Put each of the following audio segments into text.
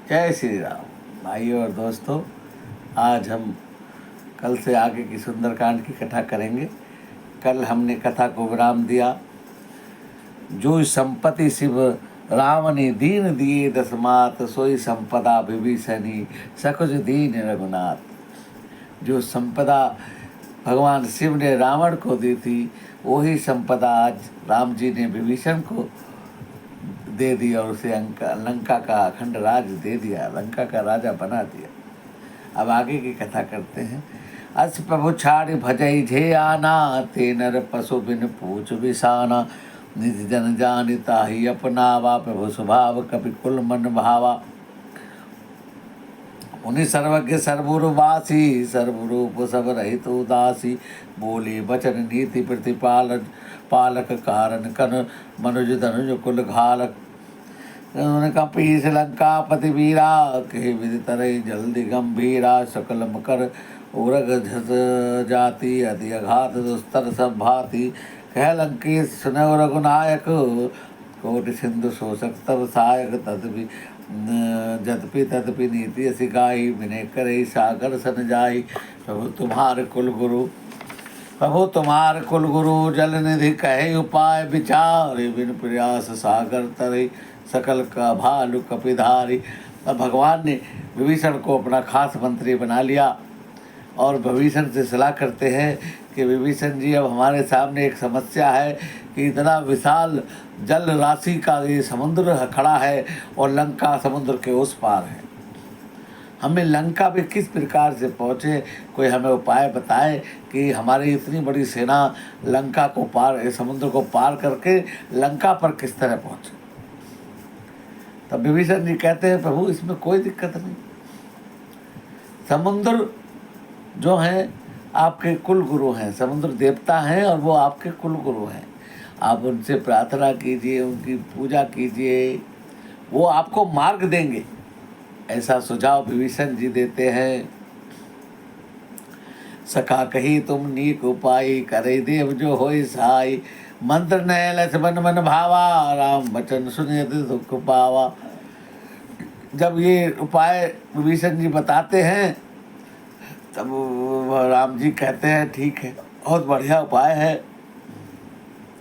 जय श्री राम। भाइयों और दोस्तों, आज हम कल से आगे की सुंदरकांड की कथा करेंगे। कल हमने कथा को विराम दिया। जो संपत्ति शिव रावणी दीन दिए दसमात, सोई संपदा विभीषणी सकुच दीन रघुनाथ। जो संपदा भगवान शिव ने रावण को दी थी, वही संपदा आज राम जी ने विभीषण को दे दी और उसे लंका का अखंड राज दे दिया, लंका का राजा बना दिया। अब आगे की कथा करते हैं। अस प्रभु छाड़ भजई झे आना, ते नर पशु बिन पूछ बिसाना। निज जन जानिता ही अपनावा, प्रभु स्वभाव कपि कुल मन भावा। उन्हीं सर्वज्ञ सर्वुरवासी, सर्वरूप सब रहित उदासी। बोले वचन नीति प्रतिपालन, पालक कारण कन मनुज धनुज कुल घालक। उन्होंने कहा पीस लंका पति वीरा, कहे विधि तरह जल्दी गंभीरा। सकल मकर उरग झस जाति, अति अघात दुस्तर सब भांति। कह लंकेश सुनौ रघुनायक, कोटि सिंधु शोषक तब सहायक। तदपि जदपि तदपि नीति असी गाई, विनय करे सागर सन जाई। प्रभु तुम्हार कुल गुरु, प्रभु तुम्हार कुल गुरु, जल निधि कहे उपाय विचार। बिन प्रयास सागर तरे, सकल का भालु कपिधारी। अब भगवान ने विभीषण को अपना खास मंत्री बना लिया और विभीषण से सलाह करते हैं कि विभीषण जी, अब हमारे सामने एक समस्या है कि इतना विशाल जल राशि का ये समुद्र खड़ा है और लंका समुद्र के उस पार है। हमें लंका पे किस प्रकार से पहुँचे, कोई हमें उपाय बताए कि हमारी इतनी बड़ी सेना लंका को पार, समुद्र को पार करके लंका पर किस तरह पहुँचे। तब विभीषण जी कहते हैं, प्रभु इसमें कोई दिक्कत नहीं। समुद्र जो हैं आपके कुल गुरु हैं, समुद्र देवता हैं और वो आपके कुल गुरु हैं। आप उनसे प्रार्थना कीजिए, उनकी पूजा कीजिए, वो आपको मार्ग देंगे। ऐसा सुझाव विभीषण जी देते हैं। सखा कही तुम नीक उपाय, करे देव जो होय सहाय। मंत्र नय लक्ष्मण मन भावा, राम वचन सुने दुख पावा। जब ये उपाय विभीषण जी बताते हैं तब राम जी कहते हैं ठीक है, बहुत बढ़िया उपाय है।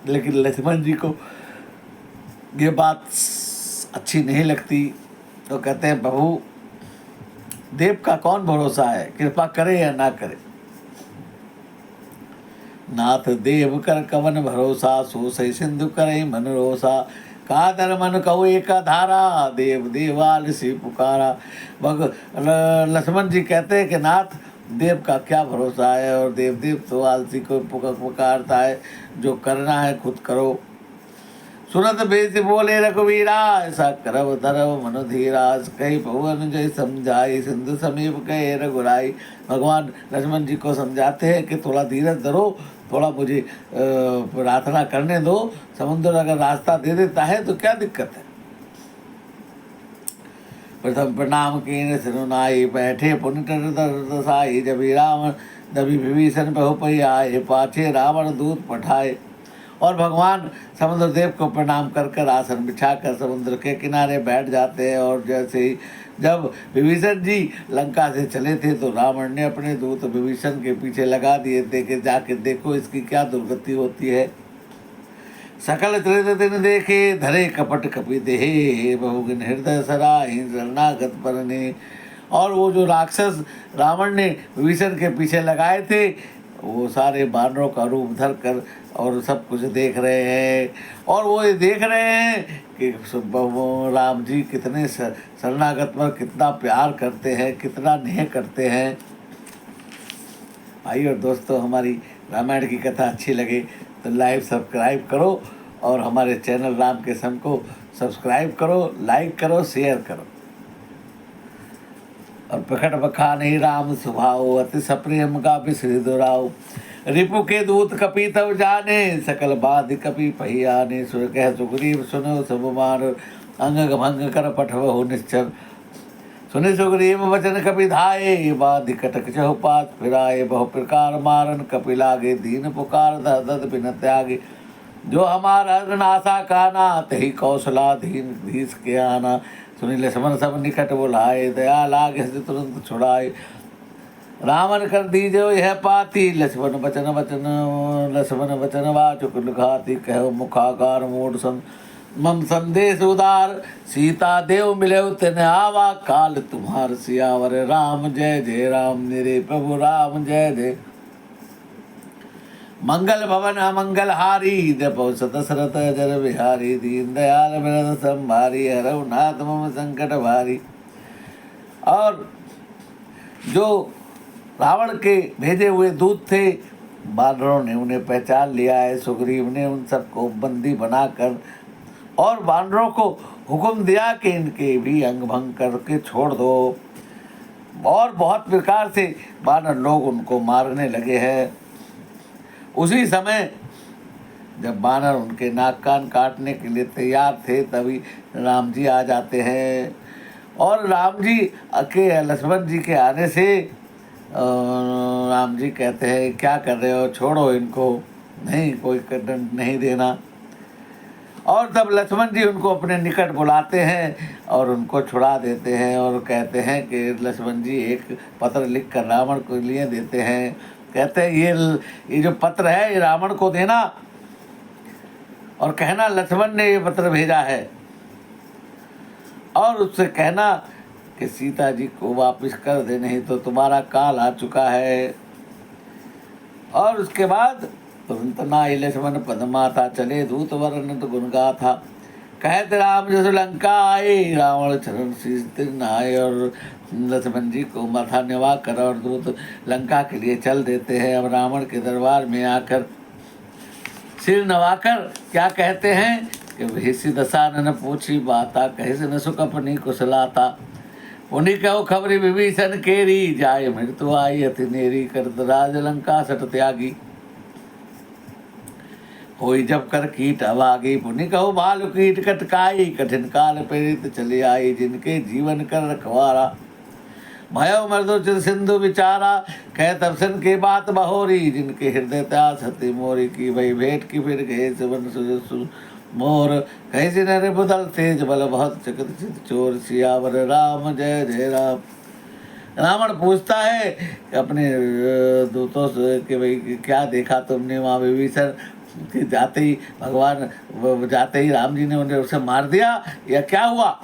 लेकिन लक्ष्मण जी को ये बात अच्छी नहीं लगती, तो कहते हैं प्रभु देव का कौन भरोसा है, कृपा करे या ना करे। नाथ देव कर कवन भरोसा, सो सही सिंधु करे मन रोसा। कादर मन कहो एक धारा, देव देवाल से पुकारा। लक्ष्मण जी कहते हैं कि नाथ देव का क्या भरोसा है, और देव तो आलसी को पुकारता है, जो करना है खुद करो। सुनत बेस बोले रघुवीरा, ऐसा करव धरव मनु धीरा। कही पवन जय समझाई, सिंधु समीप कहे रघुराई। भगवान लक्ष्मण जी को समझाते हैं कि थोड़ा धीरज धरो, थोड़ा मुझे प्रार्थना करने दो। समुद्र अगर रास्ता दे देता है तो क्या दिक्कत है। प्रथम प्रणाम कीन सिरुनाई, बैठे पुनित दसाई। जबी रावण जबी विभीषण बहुपई आए, पाछे रावण दूत पठाए। और भगवान समुद्र देव को प्रणाम कर कर आसन बिछाकर समुद्र के किनारे बैठ जाते हैं। और जैसे ही जब विभीषण जी लंका से चले थे तो रावण ने अपने दूत विभीषण के पीछे लगा दिए थे कि जाके देखो इसकी क्या दुर्गति होती है। सकल त्रित दिन देखे, धरे कपट कपि देहे। बहुगिन हृदय सराहि, शरणागत परने। और वो जो राक्षस रावण ने विभीषण के पीछे लगाए थे, वो सारे बानरों का रूप धर कर और सब कुछ देख रहे हैं। और वो ये देख रहे हैं कि राम जी कितने शरणागत पर कितना प्यार करते हैं, कितना स्नेह करते हैं। भाई और दोस्तों, हमारी रामायण की कथा अच्छी लगे तो लाइक सब्सक्राइब करो, और हमारे चैनल राम के संग को सब्सक्राइब करो, लाइक करो, शेयर करो। और प्रकट बखाने राम स्वभाव, अति सप्रेम का बिसरि दुराव। रिपु के दूत कपि तब जाने, सकल बाध कपि पहियाने। सुर कह सुग्रीव सुनो सब मान, अंग भंग कर पठवहु निश्चर। सुनि सुग्रीव वचन कपि धाये, बाधि कटक चहु पात फिराए। बहु प्रकार मारन कपि लागे, दीन पुकार दर्द बिन त्यागे। जो हमारा नासा काना, तही कौशलाधीन धीस के आना। सुनी लक्ष्मण सब निकट बुलाए, दया लागे हृदय तुरंत छुड़ाए। रावण कर दीजो यह पाती, लक्ष्मण बचन वाचु कुल घाती। कहो मुखाकार मूढ़ सन मम संदेश उदार, सीता देव मिले तिन आवा, काल तुम्हार सियावर राम। जय जय राम मेरे प्रभु राम जय जय। मंगल भवन अमंगल हारी, जपो दशरथ जर बिहारी। दीन दयाल बिरद संभारी, हरऊ नाथ मम संकट भारी। और जो रावण के भेजे हुए दूत थे, बानरों ने उन्हें पहचान लिया है। सुग्रीव ने उन सबको बंदी बनाकर और बानरों को हुक्म दिया कि इनके भी अंग भंग करके छोड़ दो। और बहुत प्रकार से बानर लोग उनको मारने लगे हैं। उसी समय जब बानर उनके नाक कान काटने के लिए तैयार थे, तभी राम जी आ जाते हैं। और राम जी के लक्ष्मण जी के आने से राम जी कहते हैं क्या कर रहे हो, छोड़ो इनको, नहीं कोई दंड नहीं देना। और तब लक्ष्मण जी उनको अपने निकट बुलाते हैं और उनको छुड़ा देते हैं और कहते हैं कि लक्ष्मण जी एक पत्र लिख कर रावण को लिए देते हैं। कहते हैं ये जो पत्र है ये रावण को देना और कहना लक्ष्मण ने ये पत्र भेजा है, और उससे कहना कि सीता जी को वापस कर दे, नहीं तो तुम्हारा काल आ चुका है। और उसके बाद तुरंत नाई लक्ष्मण पदमाथा, चले दूत वरन गुण गाथा। कहत राम जस लंका आए, रावण चरण शीश तिर नहाए। और लक्ष्मण जी को माथा निवा कर और दूत लंका के लिए चल देते हैं। अब रावण के दरबार में आकर सिर नवाकर क्या कहते हैं कि भेसी दशा न पूछी बाता, कहे न सुख अपनी कुशलाता। उन्हीं कहो खबरी विभीषण केरी, जाय मृत्यु आई अति नेरी। करत राज लंका सट त्यागी, होई जब कर कीट अभागी। पुनि कहो भालु कीट कटकाई, कठिन काल प्रेरित चले आई। जिनके जीवन कर रखवारा, भयो मर्दोचित सिंधु विचारा। कह तबसन के बात बहोरी, जिनके हृदय त्यास हति मोरी। की भई भेंट की फिर गए सुवन सुजसु मोर। कैसे नर बुदल तेज बल बहुत, चकित चित चोर। सियावर राम जय जय राम। रावण पूछता है अपने दूतों से कि भाई क्या देखा तुमने वहाँ विभीषण कि जाते ही राम जी ने उन्हें उसे मार दिया या क्या हुआ।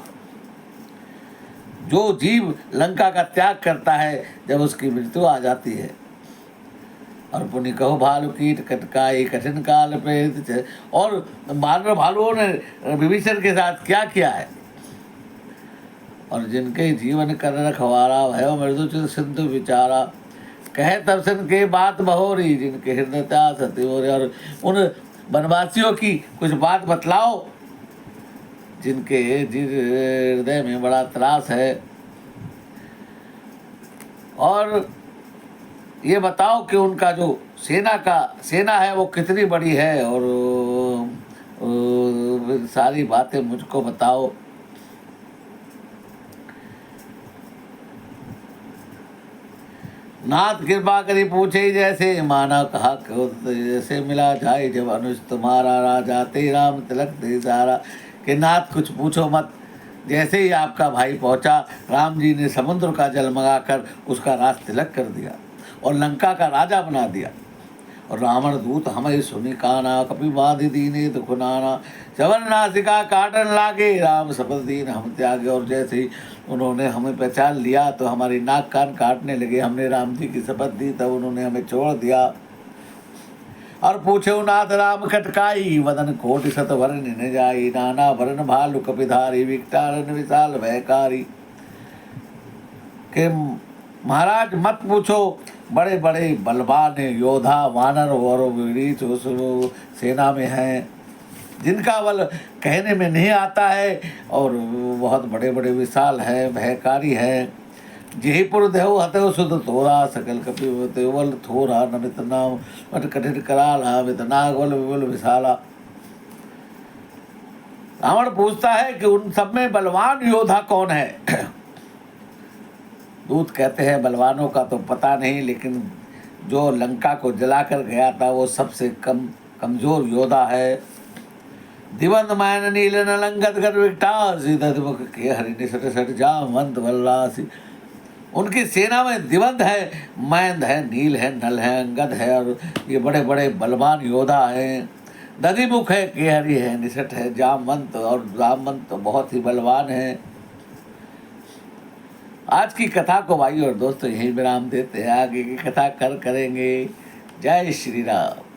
जो जीव लंका का त्याग करता है जब उसकी मृत्यु आ जाती है। और पुनि कहो भालू कीट कटकाई, कठिन काल प्रेरित। और बानर भालुओं ने विभीषण के साथ क्या किया है। और जिनके जीवन कर रखवारा, भयो मृदुचित सिंधु विचारा। कहे तबसन के बात बहोरी, जिनके हृदय त्यास हति मोरी। और उन वनवासियों की कुछ बात बतलाओ जिनके हृदय में बड़ा त्रास है। और ये बताओ कि उनका जो सेना है वो कितनी बड़ी है, और सारी बातें मुझको बताओ। नाथ कृपा करी पूछे जैसे, माना कहा जैसे मिला जाए जब अनुज तुम्हारा। राजा ते राम तिलक दे सारा, कि नाथ कुछ पूछो मत। जैसे ही आपका भाई पहुंचा, राम जी ने समुद्र का जल मंगाकर उसका राज तिलक कर दिया और लंका का राजा बना दिया। और रावण दूत हमें सुनी काना, कपि बांधि दीने दुख नाना। चवन नासिका काटन लागे, राम शपथ दीन हम त्यागे। और जैसे ही उन्होंने हमें पहचान लिया तो हमारी नाक कान काटने लगे। हमने राम जी की शपथ दी तब उन्होंने हमें छोड़ दिया। और पूछे नाथ राम कटकाई, वदन कोटि शत वरन न जाई। नाना वरन भालु कपिधारी, विकटारन विशाल भयकारी। के महाराज मत पूछो, बड़े बड़े बलवान योद्धा वानर और वीर उस सेना में हैं, जिनका बल कहने में नहीं आता है और बहुत बड़े बड़े विशाल है, भयकारी है। जयपुर देव हतेव सुध थोरा, सकल कपि तेवल थोरा। नमित नाम मट कठिन कराला, वितनाग बल विबल विशाला। रावण पूछता है कि उन सब में बलवान योद्धा कौन है। दूत कहते हैं बलवानों का तो पता नहीं, लेकिन जो लंका को जलाकर गया था वो सबसे कमजोर योद्धा है। दिवंत मायन नील नलंगत कर विकटाल सीधा मुख के हरि निसट सट जामवंत वल्लासी। उनकी सेना में दिवंत है, मैंद है, नील है, नल है, अंगद है और ये बड़े बड़े बलवान योद्धा हैं। दधिमुख है, केहरी है, निसट है, जामवंत और जामवंत तो बहुत ही बलवान है। आज की कथा को भाई और दोस्तों यही विराम देते हैं, आगे की कथा करेंगे। जय श्री राम।